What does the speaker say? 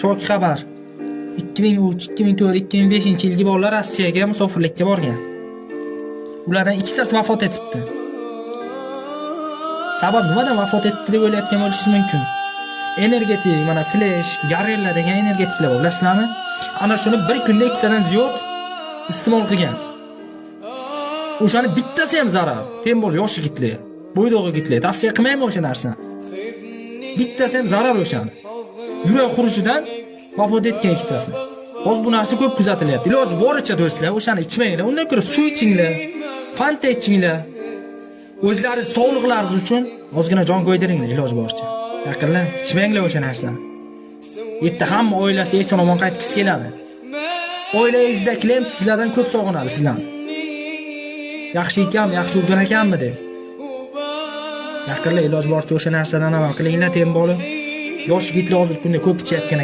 Shoki xabar. 2003, 2004, 2005-yilgi bolalar Rossiyaga musofirlikka borgan. Ulardan ikkitasi vafot etibdi. Sabab nimadan vafot etdi deb o'ylayotgan bo'lishingiz mumkin. Energetik, mana flash, garella degan energetiklar bor, bilasizlarmi? Ana shuni bir kunda ikkitadan ziyod iste'mol qilgan. O'shani bittasi ham zarar. Tem bo'l yosh yigitlar, bo'ydoq yigitlar. Tavsiya qilmayman o'sha narsani. Bittasi ham zarar o'shani. Yurak xurujidan vafot etgan ikkitasi. Hozir bu narsa ko'p kuzatilyapti. Iloji boricha do'stlar, o'shani ichmanglar. Undan ko'ra suv ichinglar, fanta ichinglar. O'zlaringiz sog'liqlaringiz uchun ozgina jon qo'ydiringlar iloji boricha. Yaqinlar, ichmanglar o'sha narsani. Yerda hamma oilasi eson-omon qaytgisi keladi. Oilangizdagilar ham sizlardan ko'p sog'inadi sizlarni. Yaxshi ekanmi, yaxshi urgan ekanmi deb. Yaqinlar iloji boricha o'sha narsadan amal qilinglar, tem bo'lib. Yosh yigitlar hozir kunda ko'p ichyapti.